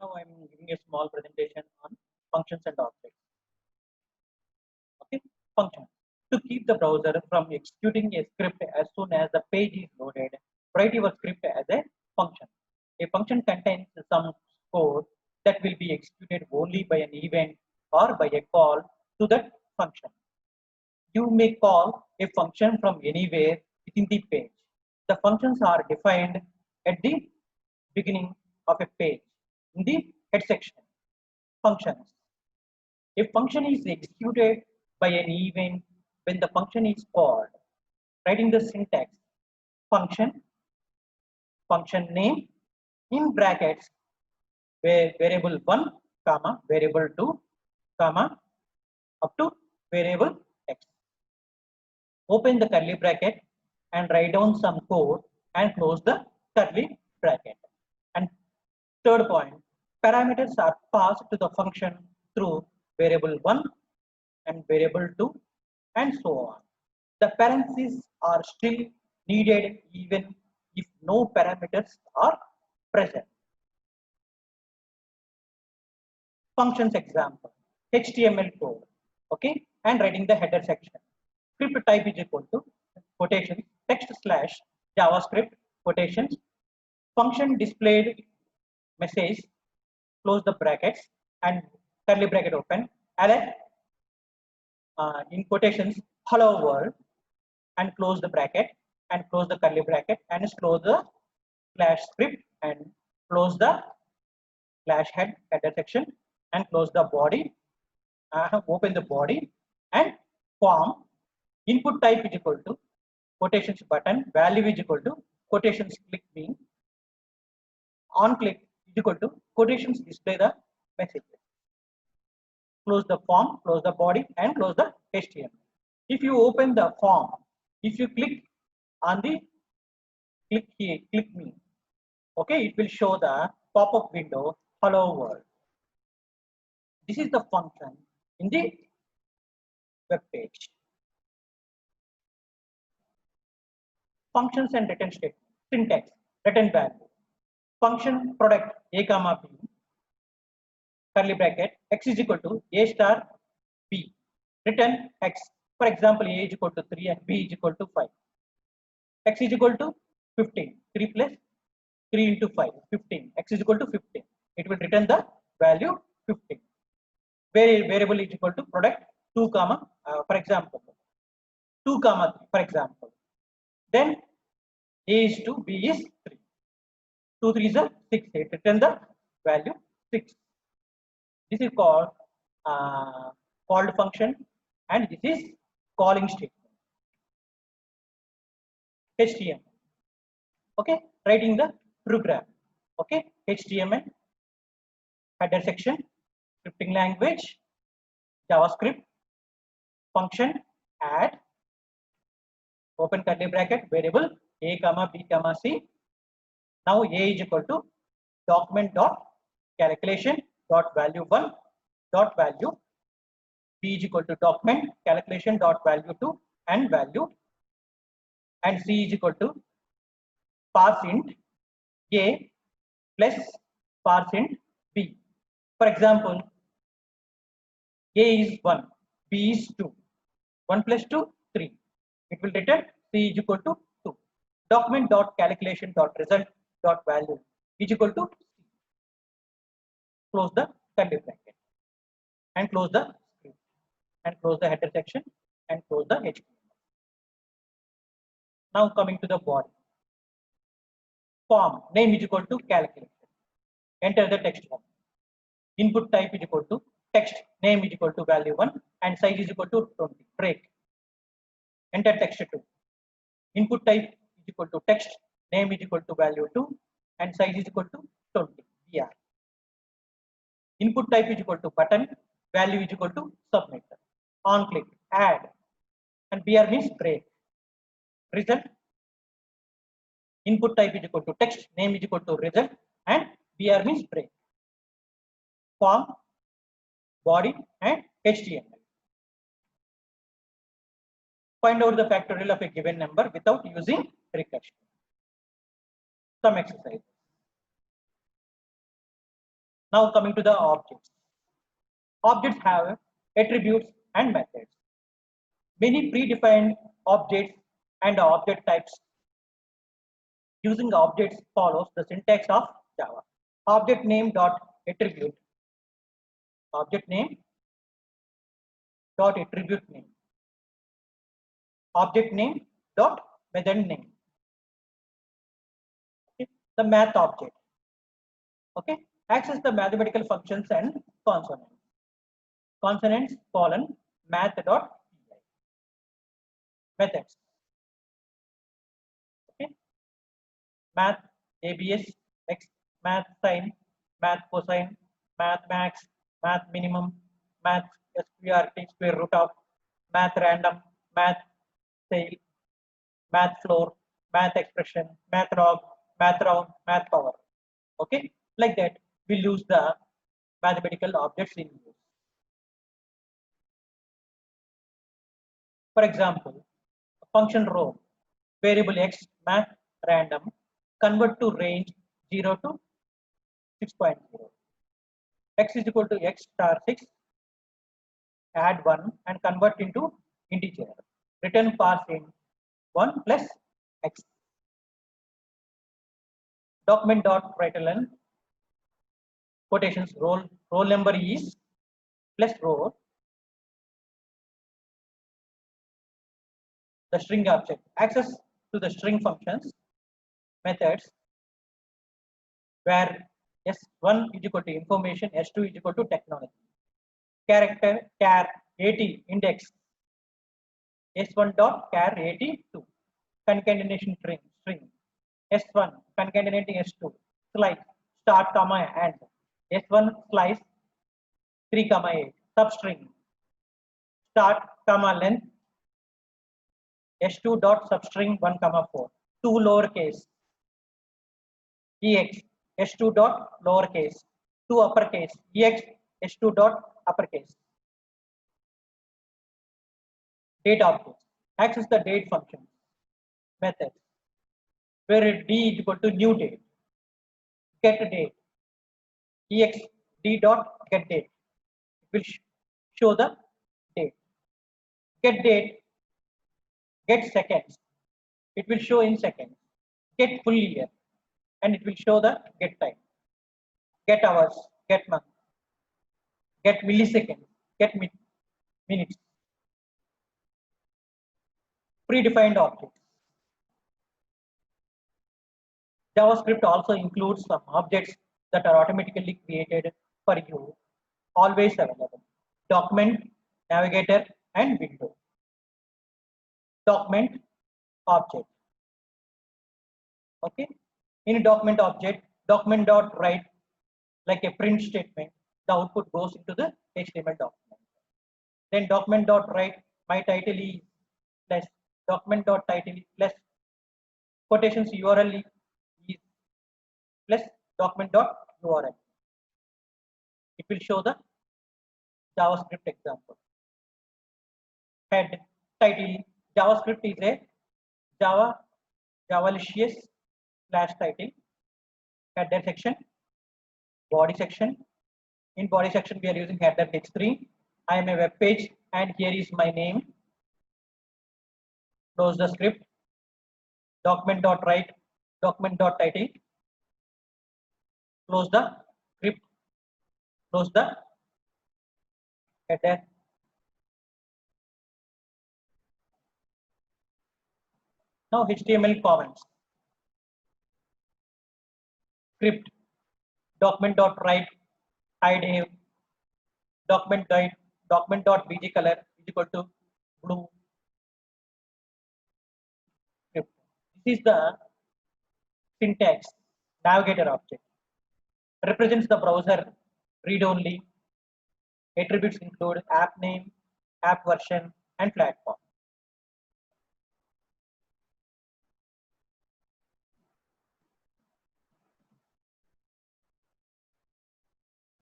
Now I'm giving a small presentation on functions and objects. Okay, functions. To keep the browser from executing a script as soon as the page is loaded, write your script as a function. A function contains some code that will be executed only by an event or by a call to that function. You may call a function from anywhere within the page. The functions are defined at the beginning of a page in the head section. Functions. A function is executed by an event when the function is called. Writing the syntax: function, function name, in brackets, where variable 1, comma, variable 2, comma, up to variable x. Open the curly bracket and write down some code and close the curly bracket. And third point, parameters are passed to the function through variable 1 and variable 2 and so on. The parentheses are still needed even if no parameters are present. Functions example: HTML code, okay, and writing the header section. Script type is equal to quotations text slash JavaScript quotations. Function displayed message, close the brackets and curly bracket open, alert in quotations hello world, and close the bracket and close the curly bracket and close the slash script and close the slash header section and close the body, open the body and form. Input type is equal to quotations button, value is equal to quotations click mean, on click is equal to quotations display the messages. Close the form, close the body and close the HTML. If you open the form, if you click on the click here, click me, okay, it will show the pop-up window hello world. This is the function in the web page. Functions and return statement. Syntax: return value. Function product a comma b, curly bracket, x is equal to a star b. Return x. For example, a is equal to 3 and b is equal to 5. X is equal to 15. 3 plus 3 into 5, 15. X is equal to 15. It will return the value 15. Variable is equal to product 2 comma, for example, 2 comma 3, for example. Then a is 2, b is 3. 2 3 is a 6. It return the value 6. This is called called function, and this is calling statement. HTML. Okay, writing the program. Okay, HTML, header section, scripting language, JavaScript, function, add, open curly bracket, variable a comma b comma c. Now a is equal to document dot calculation dot value 1 dot value, b is equal to document calculation dot value 2 and value, and c is equal to parse int a plus parse int b. For example, a is 1, b is 2, 1 plus 2 3. It will return c is equal to 2. Document dot calculation dot result dot value is equal to c. Close the curly bracket and close the script and close the header section and close the HTML. Now coming to the body. Form name is equal to calculation. Enter the text form. Input type is equal to text, name is equal to value 1 and size is equal to 20. Break. Enter text 2. Input type is equal to text, name is equal to value 2 and size is equal to 20. BR. Input type is equal to button, value is equal to submit. On click, add, and BR means break. Result. Input type is equal to text, name is equal to result, and BR means break. Form, body, and HTML. Find out the factorial of a given number without using recursion. Some exercise. Now coming to the objects. Objects have attributes and methods. Many predefined objects and object types using objects follows the syntax of Java. Object name dot attribute. Object name dot attribute name. Object name dot method name. Okay. The math object. Okay. Access the mathematical functions and consonants. Consonants colon math dot methods. Okay. Math ABS, X, math sin, math cosine, math max, math minimum, math SQRT square root of, math random, math tail, math floor, math expression, math log, math round, math power. Okay, like that we'll use the mathematical objects in use. For example, function row, variable x, math random, convert to range 0 to 6.0. X is equal to x star 6, add 1 and convert into integer. Return pass in 1 plus x. Document dot write-ln quotations roll number is plus row. The string object, access to the string functions methods where s1 is equal to information, s2 is equal to technology. Character char 80 index s1 dot char 82 concatenation string s1 concatenating s2 slice start comma and s1 slice 3 comma 8 substring start comma length s2 dot substring 1 comma 4 2 lowercase ex s2 dot lowercase 2 uppercase ex s2 dot uppercase. Date objects, access the date function methods where d is equal to new date, get date ex d dot get date, it will show the date. Get date, get seconds, it will show in seconds. Get full year and it will show the get time. Get hours, get month, get milliseconds, get minutes. Predefined objects. JavaScript also includes some objects that are automatically created for you, always available. Document, navigator, and window. Document object. Okay. In a document object, document dot write like a print statement, the output goes into the HTML document. Then document dot write my title is plus document dot title plus quotations URL is plus document dot URL. It will show the JavaScript example. Head title JavaScript is a Javalicious slash title. Header section, body section. In body section we are using header h3. I am a web page and here is my name. Close the script. Document dot write, document dot title. Close the script. Close the header. Now HTML comments. Script. Document dot write hide document guide document dot bg color is equal to blue. Script. This is the syntax navigator object. Represents the browser read only. Attributes include app name, app version, and platform.